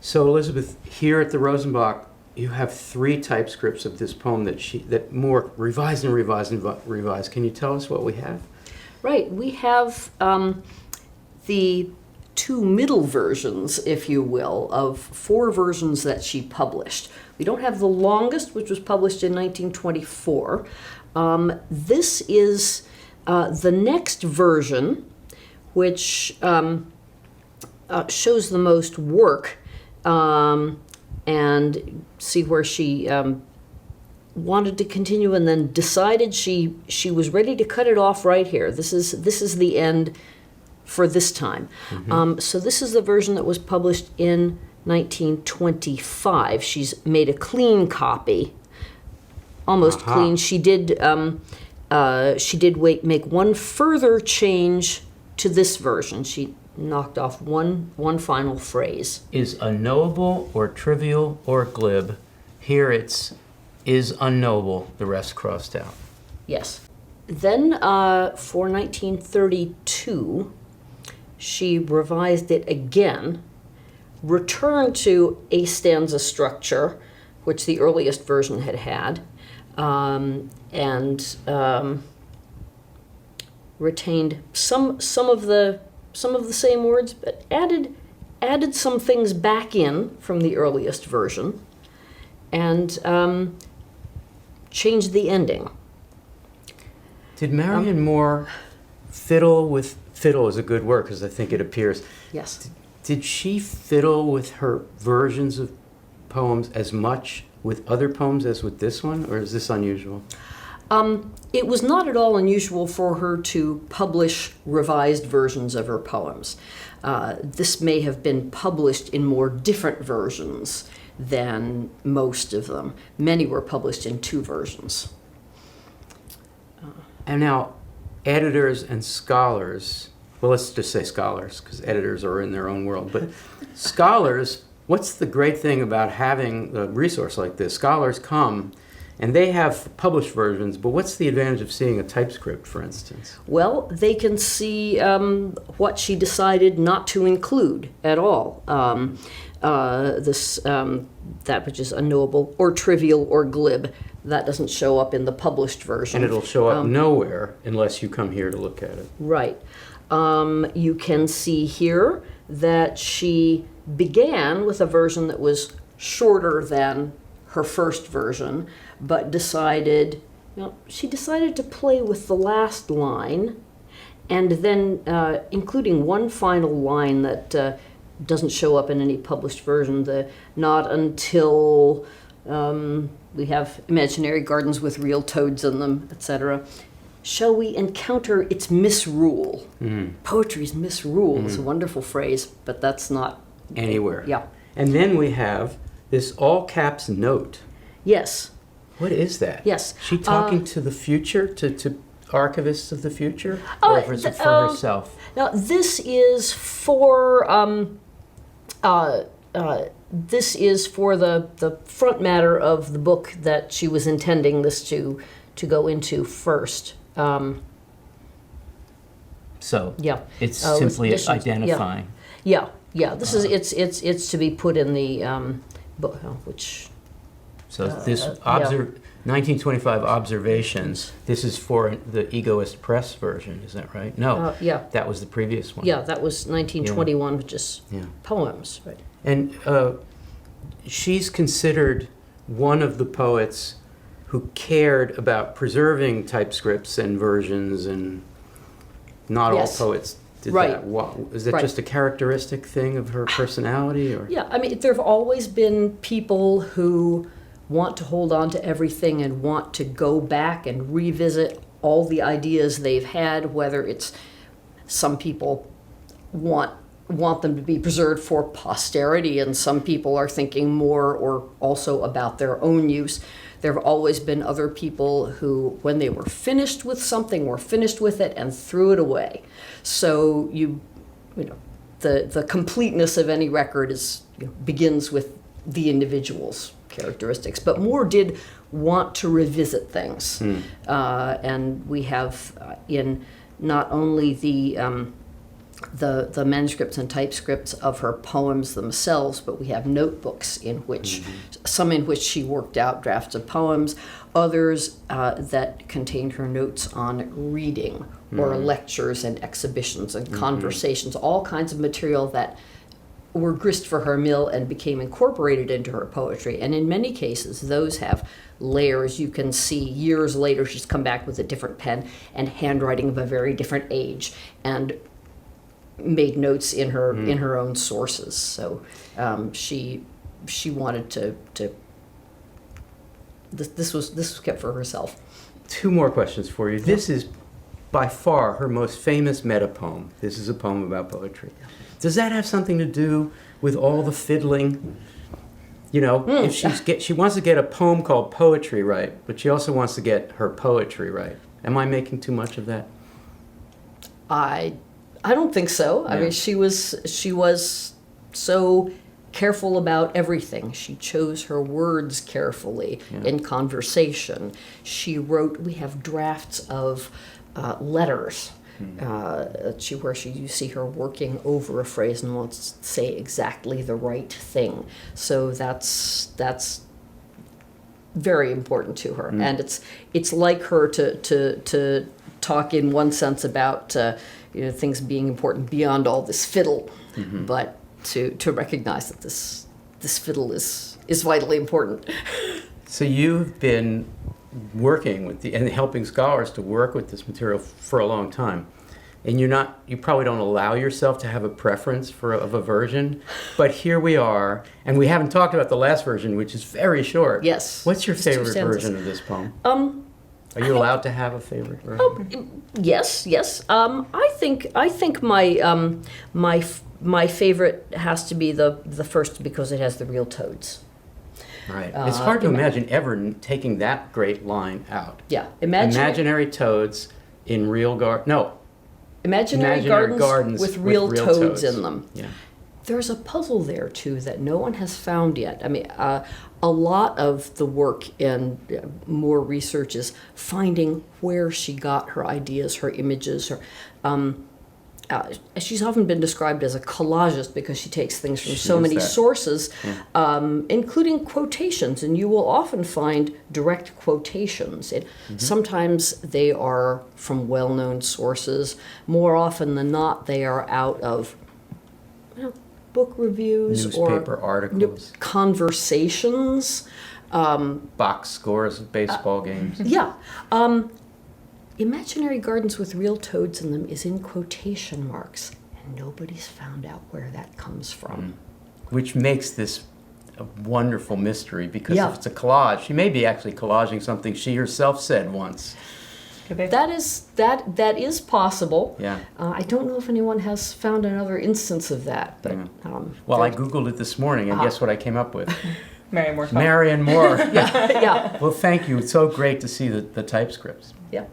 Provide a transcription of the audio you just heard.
So Elizabeth, here at the Rosenbach, you have 3 typescripts of this poem that more revised and revised and revised. Can you tell us what we have? Right. We have the 2 middle versions, if you will, of 4 versions that she published. We don't have the longest, which was published in 1924. This is the next version, which shows the most work, and see where she wanted to continue and then decided she was ready to cut it off right here. This is the end for this time. So this is the version that was published in 1925. She's made a clean copy, almost clean. She did make one further change to this version. She knocked off one final phrase. Is unknowable or trivial or glib. Here it's is unknowable, the rest crossed out. Yes. Then for 1932, she revised it again, returned to a stanza structure, which the earliest version had, and retained some of the same words, but added some things back in from the earliest version, and changed the ending. Did Marianne Moore fiddle is a good word because I think it appears. Yes. Did she fiddle with her versions of poems as much with other poems as with this one, or is this unusual? It was not at all unusual for her to publish revised versions of her poems. This may have been published in more different versions than most of them. Many were published in 2 versions. And now, editors and scholars, well, let's just say scholars, because editors are in their own world, but scholars, what's the great thing about having a resource like this? Scholars come, and they have published versions, but what's the advantage of seeing a typescript, for instance? Well, they can see what she decided not to include at all. That which is unknowable or trivial or glib, that doesn't show up in the published version. And it'll show up nowhere unless you come here to look at it. Right. You can see here that she began with a version that was shorter than her first version, but she decided to play with the last line, and then including one final line that doesn't show up in any published version, the not until we have imaginary gardens with real toads in them, etc. Shall we encounter its misrule? Poetry's misrule is a wonderful phrase, but that's not anywhere. Yeah. And then we have this all caps note. Yes. What is that? Yes. She talking to the future, to archivists of the future, or is it for herself? Now this is for the front matter of the book that she was intending this to go into first. So yeah, it's simply identifying. Yeah. This is it's to be put in the book, which. So this 1925 observations. This is for the Egoist Press version, is that right? No. Yeah. That was the previous one. Yeah, that was 1921, which is poems, right? And she's considered one of the poets who cared about preserving typescripts and versions, and not all poets did that. Is that just a characteristic thing of her personality? Or? Yeah, I mean, there have always been people who want to hold on to everything and want to go back and revisit all the ideas they've had, whether it's some people want them to be preserved for posterity, and some people are thinking more or also about their own use. There have always been other people who, when they were finished with something, were finished with it and threw it away. So the completeness of any record begins with the individual's characteristics. But Moore did want to revisit things, and we have in not only the the manuscripts and typescripts of her poems themselves, but we have notebooks in which, some in which she worked out drafts of poems, others that contained her notes on reading or lectures and exhibitions and conversations, all kinds of material that were grist for her mill and became incorporated into her poetry. And in many cases, those have layers. You can see years later she's come back with a different pen and handwriting of a very different age, and made notes in her own sources. So she wanted to this was kept for herself. 2 more questions for you. This is by far her most famous meta poem. This is a poem about poetry. Does that have something to do with all the fiddling? You know, if she wants to get a poem called Poetry right, but she also wants to get her poetry right. Am I making too much of that? I don't think so. Yeah. I mean, she was so careful about everything. She chose her words carefully in conversation. She wrote, we have drafts of letters where you see her working over a phrase and wants to say exactly the right thing. So that's very important to her. And it's like her to talk in one sense about things being important beyond all this fiddle, but to recognize that this fiddle is vitally important. So you've been working with and helping scholars to work with this material for a long time, and you probably don't allow yourself to have a preference of a version, but here we are, and we haven't talked about the last version, which is very short. Yes. What's your Just 2 favorite stanzas. version of this poem? Are you allowed to have a favorite version? Yes. I think my favorite has to be the first, because it has the real toads. Right. It's hard to imagine ever taking that great line out. Yeah. Imaginary toads in real Imaginary gardens with real toads in them. Yeah. There's a puzzle there, too, that no one has found yet. I mean, a lot of the work in more research is finding where she got her ideas, her images. She's often been described as a collagist because she takes things from so many sources, including quotations. And you will often find direct quotations. Sometimes they are from well-known sources. More often than not, they are out of book reviews, newspaper articles, conversations, box scores of baseball games. Yeah. Imaginary gardens with real toads in them is in quotation marks, and nobody's found out where that comes from. Which makes this a wonderful mystery, because if it's a collage, she may be actually collaging something she herself said once. That is possible. Yeah. I don't know if anyone has found another instance of that, but well, I Googled it this morning, and guess what I came up with? Marianne Moore. Marianne Moore. yeah. Well, thank you. It's so great to see the typescripts. Yeah.